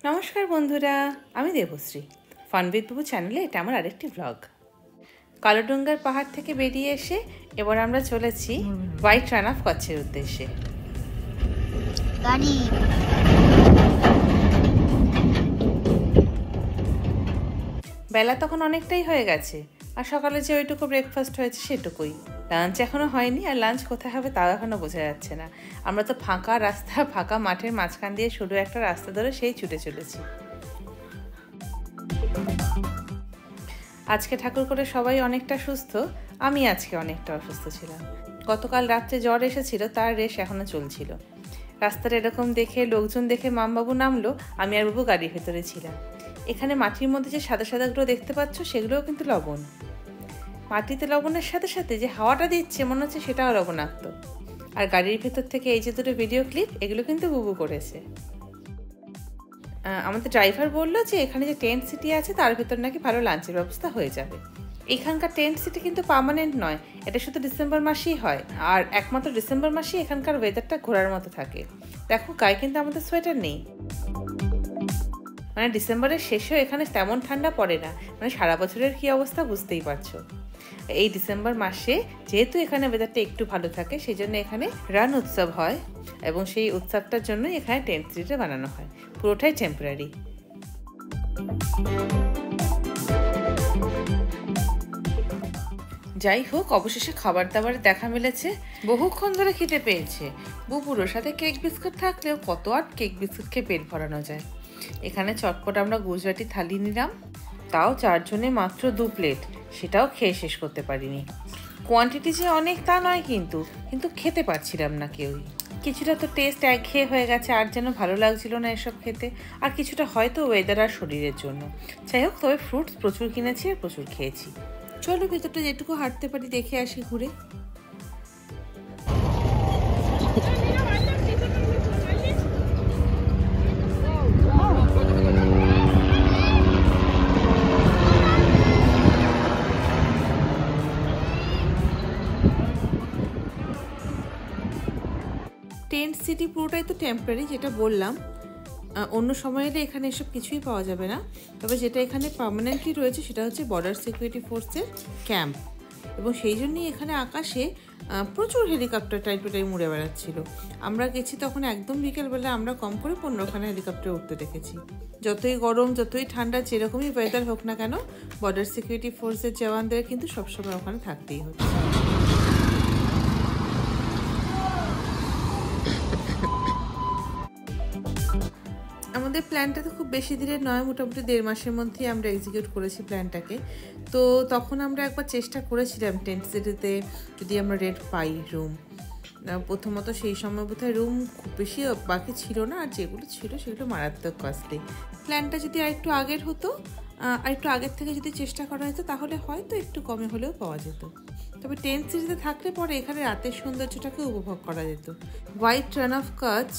নমস্কার বন্ধুরা, আমি দেবশ্রী। ফান উইথ বুবু চ্যানেলে এটা আমার আরেকটি ব্লগ। কালোডুঙ্গার পাহাড় থেকে বেরিয়ে এসে এবার আমরা চলেছি হোয়াইট রান অফ কচ্ছের উদ্দেশ্যে। বেলা তখন অনেকটাই হয়ে গেছে, আর সকালে যে ওইটুকু ব্রেকফাস্ট হয়েছে সেটুকুই। লাঞ্চ এখনো হয়নি, আর লাঞ্চ কোথায় হবে তাও এখনো বোঝা যাচ্ছে না। আমরা তো ফাঁকা রাস্তা, ফাঁকা মাঠের মাঝখান দিয়ে শুধু একটা রাস্তা ধরে সেই ছুটে চলেছি। আজকে ঠাকুর করে সবাই অনেকটা সুস্থ, আমি আজকে অনেকটা অসুস্থ ছিলাম। গতকাল রাত্রে জ্বর এসেছিল, তার রেশ এখনো চলছিল। রাস্তাটা এরকম দেখে, লোকজন দেখে মামবাবু নামলো, আমি আর বাবু গাড়ির ভেতরে ছিলাম। এখানে মাটির মধ্যে যে সাদা সাদাগুলো দেখতে পাচ্ছ সেগুলোও কিন্তু লবণ। মাটিতে লবণের সাথে সাথে যে হাওয়াটা দিচ্ছে মনে হচ্ছে সেটাও লবণাক্ত। আর গাড়ির ভেতর থেকে এই যে দুটো ভিডিও ক্লিপ, এগুলো কিন্তু বুবু করেছে। আমাদের ড্রাইভার বললো যে এখানে যে টেন্ট সিটি আছে তার ভেতর নাকি ভালো লাঞ্চের ব্যবস্থা হয়ে যাবে। এখানকার টেন্ট সিটি কিন্তু পার্মানেন্ট নয়, এটা শুধু ডিসেম্বর মাসেই হয়। আর একমাত্র ডিসেম্বর মাসেই এখানকার ওয়েদারটা ঘোরার মতো থাকে। দেখো গায়ে কিন্তু আমাদের সোয়েটার নেই, মানে ডিসেম্বরের শেষেও এখানে তেমন ঠান্ডা পড়ে না। মানে সারা বছরের কি অবস্থা বুঝতেই পারছো। এই ডিসেম্বর মাসে যেহেতু এখানে ওয়েদারটা একটু ভালো থাকে, সেই জন্য এখানে রান উৎসব হয়, এবং সেই উৎসবটার জন্য এখানে টেন্ট সিটিটা বানানো হয়। পুরোটাই টেম্পোরারি। যাই হোক, অবশেষে খাবার দাবারে দেখা মিলেছে। বহুক্ষণ ধরে খেতে পেয়েছে বুবুর সাথে। কেক বিস্কুট থাকলেও কত আর কেক বিস্কুট খেয়ে পেট ভরানো যায়। এখানে চটপট আমরা গুজরাটি থালি নিলাম, তাও 4 জনে মাত্র 2 প্লেট, সেটাও খেয়ে শেষ করতে পারিনি। কোয়ান্টিটি যে অনেক তা নয়, কিন্তু খেতে পারছিলাম না কেউই। কিছুটা তো টেস্ট একঘেয়ে হয়ে গেছে, আর যেন ভালো লাগছিল না এসব খেতে। আর কিছুটা হয়তো ওয়েদার আর শরীরের জন্য। যাই হোক, তবে ফ্রুটস প্রচুর কিনেছি আর প্রচুর খেয়েছি। চলো ভেতরটা যেটুকু হাঁটতে পারি দেখে আসি ঘুরে। টেন্ট সিটি পুরোটাই তো টেম্পোরারি, যেটা বললাম। অন্য সময় এলে এখানে এসব কিছুই পাওয়া যাবে না। তবে যেটা এখানে পার্মানেন্টলি রয়েছে সেটা হচ্ছে বর্ডার সিকিউরিটি ফোর্সের ক্যাম্প, এবং সেই জন্যই এখানে আকাশে প্রচুর হেলিকপ্টার টাইপের উড়ে বেড়াচ্ছিল। আমরা গেছি তখন একদম বিকেলবেলা, আমরা কম করে 15খানা হেলিকপ্টার উঠতে দেখেছি। যতই গরম, যতই ঠান্ডা, যেরকমই ওয়েদার হোক না কেন, বর্ডার সিকিউরিটি ফোর্সের জওয়ানদের কিন্তু সবসময় ওখানে থাকতেই হচ্ছে। আমাদের প্ল্যানটা তো খুব বেশি দিনের নয়, মোটামুটি 1.5 মাসের মধ্যেই আমরা এক্সিকিউট করেছি প্ল্যানটাকে। তো তখন আমরা একবার চেষ্টা করেছিলাম টেন্ট সিটিতে যদি আমরা রেট পাই রুম। প্রথমত সেই সময় বোধহয় রুম খুব বেশি বাকি ছিল না, আর যেগুলো ছিল সেগুলো মারাত্মক কস্টলি। প্ল্যানটা যদি আরেকটু আগের হতো, আরেকটু আগের থেকে যদি চেষ্টা করা হতো, তাহলে হয়তো একটু কমে হলেও পাওয়া যেত। তবে টেন্ট সিটিতে থাকলে পরে এখানে রাতের সৌন্দর্যটাকে উপভোগ করা যেত। হোয়াইট রান অফ কচ্ছ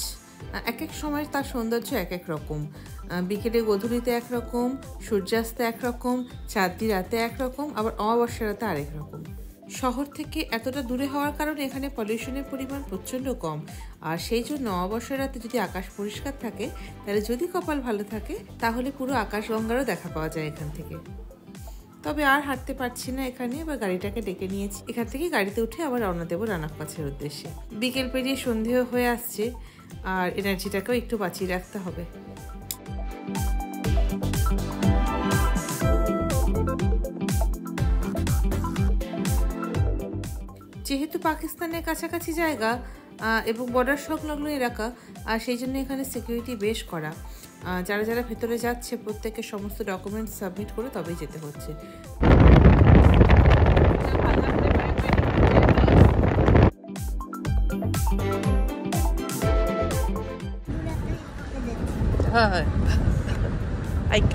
এক এক সময় তার সৌন্দর্য এক এক রকম। বিকেলে গধূলিতে একরকম, সূর্যাস্তে একরকম, চাঁদনি রাতে একরকম, আবার অমাবস্যা রাতে আরেক রকম। শহর থেকে এতটা দূরে হওয়ার কারণে এখানে পলিউশনের পরিমাণ প্রচণ্ড কম। আর সেই জন্য অমাবস্যা রাতে যদি আকাশ পরিষ্কার থাকে, তাহলে যদি কপাল ভালো থাকে, তাহলে পুরো আকাশগঙ্গারও দেখা পাওয়া যায় এখান থেকে। তবে আর হাঁটতে পারছি না এখানে, এবার গাড়িটাকে ডেকে নিয়েছি। এখান থেকে গাড়িতে উঠে আবার রওনা দেবো রান অফ কচ্ছের উদ্দেশ্যে। বিকেল পেরিয়ে সন্ধেও হয়ে আসছে, আর এনার্জিটাকেও একটু বাঁচিয়ে রাখতে হবে। যেহেতু পাকিস্তানের কাছাকাছি জায়গা এবং বর্ডার সংলগ্ন এলাকা, আর সেই জন্য এখানে সিকিউরিটি বেশ করা। যারা যারা ভেতরে যাচ্ছে প্রত্যেকের সমস্ত ডকুমেন্টস সাবমিট করে তবেই যেতে হচ্ছে।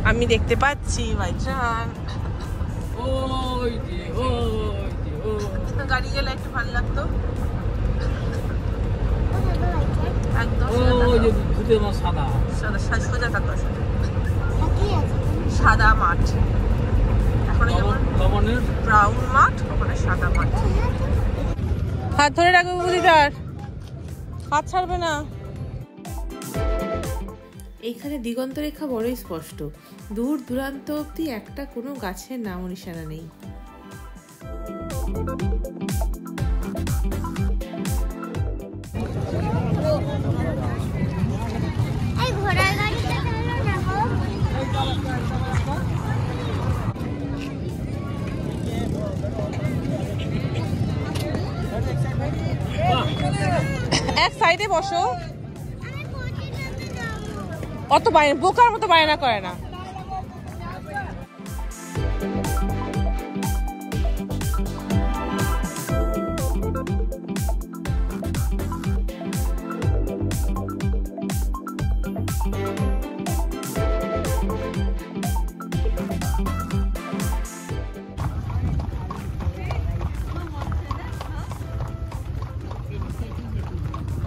আমি দেখতে পাচ্ছি গাড়ি গেলে একটু ভালো লাগতো। সাদা মাঠ, এখন ব্রাউন মাঠ, ওখানে সাদা মাঠ। হাত ধরে রাখবে বুঝিদার, হাত ছাড়বে না। এইখানে দিগন্ত রেখা বড়ই স্পষ্ট, দূর দূরান্ত অব্দি একটা কোনো গাছের নাম নিশানা নেই। এক সাইডে বসো, অত বাইরে বোকার মতো বায়না করে না।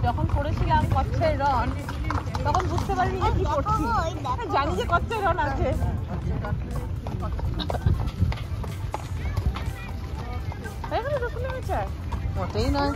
যখন পড়েছিলাম কচ্ছের রন তখন বুঝতে পারিনি যে কি করছি, জানি যে কচ্ছের রন আছে। মোটেই নয়।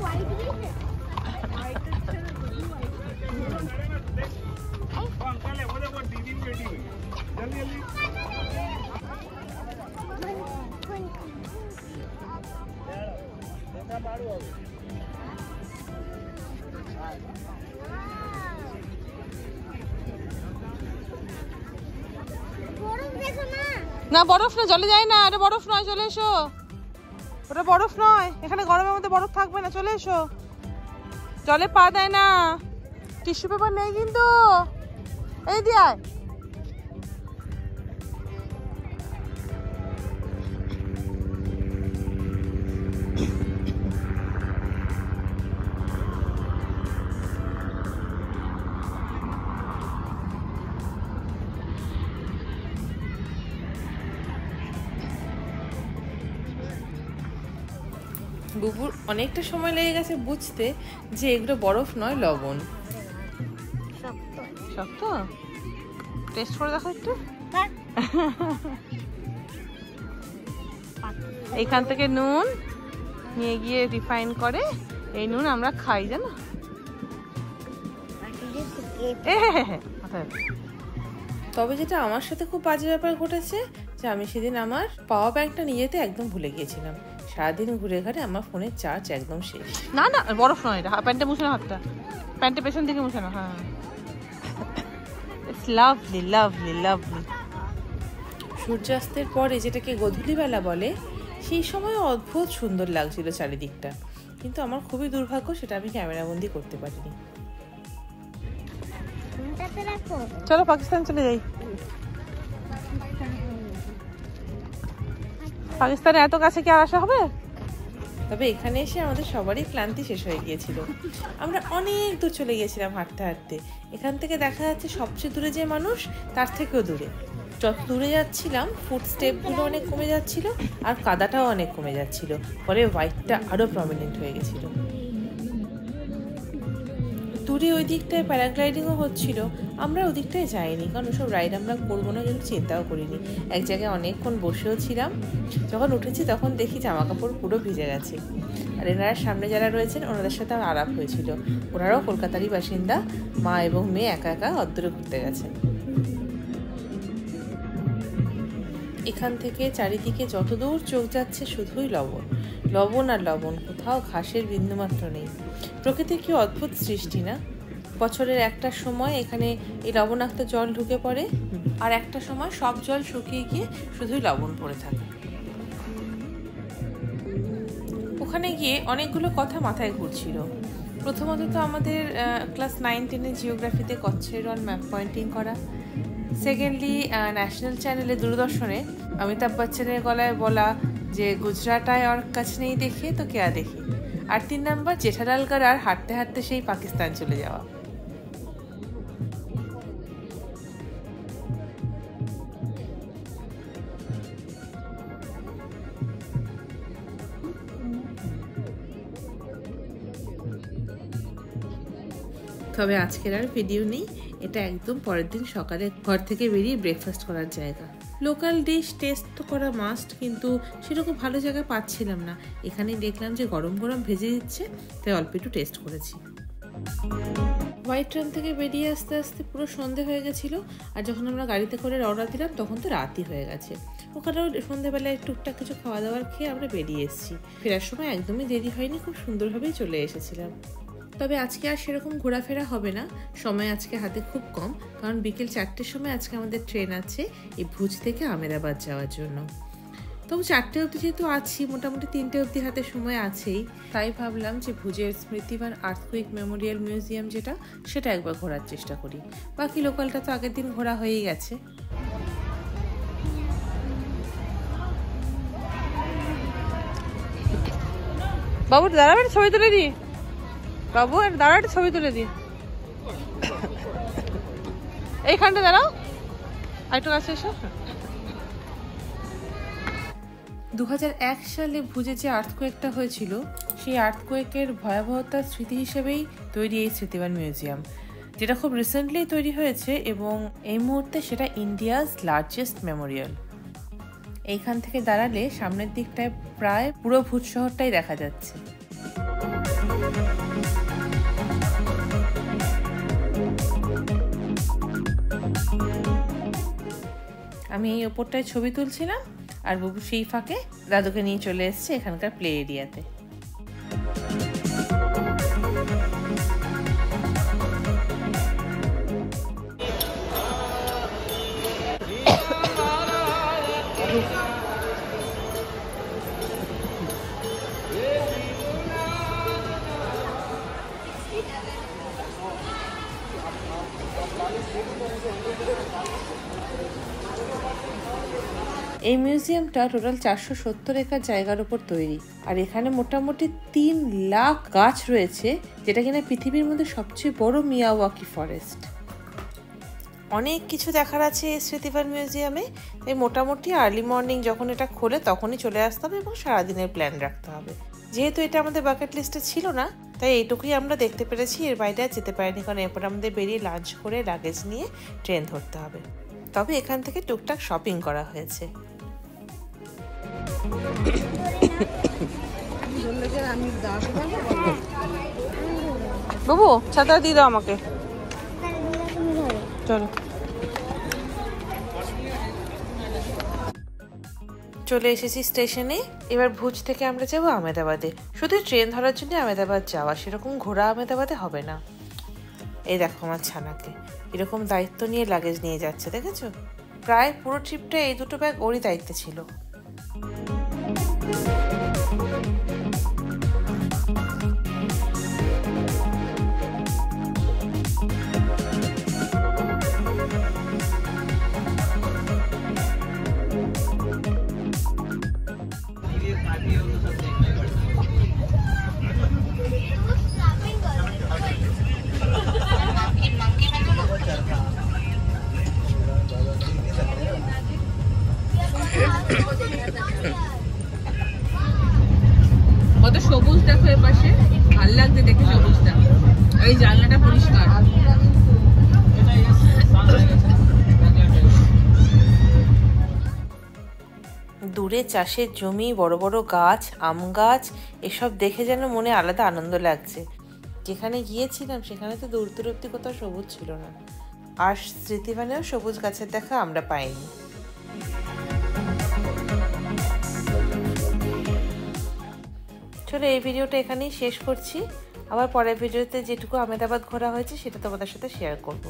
না বরফ না, জলে যায় না, আরে বরফ নয়, চলে এসো। ওটা বরফ নয়, এখানে গরমের মধ্যে বরফ থাকবে না, চলে এসো। জলে পা দেয় না, টিস্যু পেপার নেই কিন্তু, এই দিয়ে আয়। বুবুর অনেকটা সময় লেগে গেছে বুঝতে যে এগুলো বরফ নয়, লবণ। শক্ত, টেস্ট করে দেখো একটু। এইখান থেকে নুন নিয়ে গিয়ে রিফাইন করে, এই নুন আমরা খাই, জানো। তবে যেটা আমার সাথে খুব বাজে ব্যাপার ঘটেছে যে আমি সেদিন আমার পাওয়ার ব্যাংকটা নিয়ে যেতে একদম ভুলে গিয়েছিলাম। সারাদিন ঘুরে ঘাড়ে আমার ফোনের চার্জ একদম শেষ। না না বরফ নয় এটা, প্যান্টে মুছে না, হাতটা প্যান্টে পেছন দিকে মুছে না। হ্যাঁ, ইটস লাভলি লাভলি লাভলি। সূর্যাস্তের পরে যেটাকে গোধূলিবেলা বলে, সেই সময় অদ্ভুত সুন্দর লাগছিল চারিদিকটা, কিন্তু আমার খুবই দুর্ভাগ্য সেটা আমি ক্যামেরাবন্দি করতে পারিনি। চলো পাকিস্তান চলে যাই। পাকিস্তানে এত কাছে কি আর আসা হবে? তবে এখানে এসে আমাদের সবারই ক্লান্তি শেষ হয়ে গিয়েছিল। আমরা অনেক দূর চলে গিয়েছিলাম হাঁটতে হাঁটতে। এখান থেকে দেখা যাচ্ছে সবচেয়ে দূরে যে মানুষ তার থেকেও দূরে। যত দূরে যাচ্ছিলাম ফুট স্টেপগুলো অনেক কমে যাচ্ছিল আর কাদাটাও অনেক কমে যাচ্ছিল, ফলে হোয়াইটটা আরও প্রমিনেন্ট হয়ে গেছিল। দূরে ওই দিকটায় প্যারাগ্লাইডিংও হচ্ছিল, আমরা ওই দিকটায় যাইনি, কারণ ওসব রাইড আমরা করবো না, কিন্তু চিন্তাও করিনি। এক জায়গায় অনেকক্ষণ বসেও ছিলাম, যখন উঠেছি তখন দেখি জামা কাপড় পুরো ভিজে গেছে। আর এনারা সামনে যারা রয়েছেন ওনাদের সাথে আমার আলাপ হয়েছিল, ওনারাও কলকাতারই বাসিন্দা, মা এবং মেয়ে একা একা অদ্দূরে ঘুরতে গেছেন। এখান থেকে চারিদিকে যতদূর চোখ যাচ্ছে শুধুই লবণ, লবণ আর লবণ, কোথাও ঘাসের বিন্দুমাত্র নেই। প্রকৃতির কি অদ্ভুত সৃষ্টি না। বছরের একটা সময় এখানে এই লবণাক্ত জল ঢুকে পড়ে, আর একটা সময় সব জল শুকিয়ে গিয়ে শুধুই লবণ পড়ে থাকে। ওখানে গিয়ে অনেকগুলো কথা মাথায় ঘুরছিল। প্রথমত তো আমাদের ক্লাস 9-10 জিওগ্রাফিতে কচ্ছের রন ম্যাপ পয়েন্টিং করা। সেকেন্ডলি ন্যাশনাল চ্যানেলে দূরদর্শনে অমিতাভ বচ্চনের গলায় বলা যে গুজরাট আয় और कच्छ नहीं देखे तो क्या देखी। আর 3 নম্বর জেঠালাল গড়ার হাঁটতে হাঁটতে সেই পাকিস্তান চলে যাওয়া। তবে আজকের আর ভিডিও নেই, এটা একদম পরের দিন সকালে ঘর থেকে বেরিয়ে ব্রেকফাস্ট করার জায়গা। লোকাল ডিশ টেস্ট তো করা মাস্ট, কিন্তু সেরকম ভালো জায়গা পাচ্ছিলাম না। এখানেই দেখলাম যে গরম গরম ভেজে দিচ্ছে, তাই অল্প একটু টেস্ট করেছি। হোয়াইট ট্রেন থেকে বেরিয়ে আসতে আসতে পুরো সন্ধে হয়ে গেছিলো, আর যখন আমরা গাড়িতে করে রওনা দিলাম তখন তো রাতই হয়ে গেছে। ওখানেও সন্ধেবেলায় টুকটাক কিছু খাওয়া দাওয়ার খেয়ে আমরা বেরিয়ে এসেছি। ফেরার সময় একদমই দেরি হয়নি, খুব সুন্দরভাবেই চলে এসেছিলাম। তবে আজকে আর সেরকম ঘোরাফেরা হবে না, সময় আজকে হাতে খুব কম, কারণ বিকেল 4টের সময় আজকে আমাদের ট্রেন আছে এই ভুজ থেকে আহমেদাবাদ যাওয়ার জন্য। তবু 4টে অবধি যেহেতু আছি, মোটামুটি 3টে অবধি হাতে সময় আছেই, তাই ভাবলাম যে ভুজের স্মৃতিবান আর্থকুইক মেমোরিয়াল মিউজিয়াম যেটা, সেটা একবার ঘোরার চেষ্টা করি। বাকি লোকালটা তো আগের দিন ঘোরা হয়েই গেছে। বাবু দাঁড়াবে, ছবি তুলে দি। বাবু দাঁড়াতে ছবি তুলে দি। এইখানটা দাঁড়াও, আরেকটু কাছে এসো। 2001 সালে ভুজে যে আর্থকোয়েকটা হয়েছিল, সেই আর্থকোয়েকের ভয়াবহতার স্মৃতি হিসেবেই তৈরি এই স্মৃতিবান মিউজিয়াম, যেটা খুব রিসেন্টলি তৈরি হয়েছে এবং এই মুহূর্তে সেটা ইন্ডিয়াজ লার্জেস্ট মেমোরিয়াল। এইখান থেকে দাঁড়ালে সামনের দিকটায় প্রায় পুরো ভুজ শহরটাই দেখা যাচ্ছে। আমি এই ওপরটায় ছবি তুলছিলাম, আর বাবু সেই ফাঁকে দাদুকে নিয়ে চলে এসেছে এখানকার প্লে এরিয়াতে। এই মিউজিয়ামটা টোটাল 470 একর জায়গার উপর তৈরি, আর এখানে মোটামুটি 3 লাখ গাছ রয়েছে, যেটা কিনা পৃথিবীর মধ্যে সবচেয়ে বড় মিয়াওয়াকি ফরেস্ট। অনেক কিছু দেখার আছে এই স্মৃতিবান মিউজিয়ামে, তাই মোটামুটি আর্লি মর্নিং যখন এটা খোলে তখনই চলে আসতে হবে এবং সারাদিনের প্ল্যান রাখতে হবে। যেহেতু এটা আমাদের বাকেট লিস্টে ছিল না, তাই এইটুকুই আমরা দেখতে পেরেছি, এর বাইরে আর যেতে পারিনি, কারণ এরপর আমাদের বেরিয়ে লাঞ্চ করে লাগেজ নিয়ে ট্রেন ধরতে হবে। তবে এখান থেকে টুকটাক শপিং করা হয়েছে। বাবু ছাতা দিয়ে দাও আমাকে, চলো। চলে এসেছি স্টেশনে। এবার ভুজ থেকে আমরা যাবো আহমেদাবাদে। শুধু ট্রেন ধরার জন্য আহমেদাবাদ যাওয়া, সেরকম ঘোরা আহমেদাবাদে হবে না। এই দেখো আমার ছানাকে এরকম দায়িত্ব নিয়ে লাগেজ নিয়ে যাচ্ছে, দেখেছো? প্রায় পুরো ট্রিপটা এই দুটো ব্যাগ ওরই দায়িত্বে ছিল। কত সবুজ দেখো এর পাশে, ভালো লাগছে দেখে সবুজটা। এই জানলাটা পরিষ্কার। দূরে চাষের জমি, বড় বড় গাছ, আম গাছ, এসব দেখে যেন মনে আলাদা আনন্দ লাগছে। যেখানে গিয়েছিলাম সেখানে তো দূর দূরত্বে কোথাও সবুজ ছিল না, আর স্মৃতিবানেও সবুজ গাছের দেখা আমরা পাইনি। চলো এই ভিডিওটা এখানেই শেষ করছি। আবার পরের ভিডিওতে যেটুকু আহমেদাবাদ ঘোরা হয়েছে সেটা তোমাদের সাথে শেয়ার করব।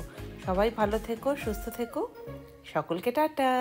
সবাই ভালো থেকো, সুস্থ থেকো, সকলকে টাটা।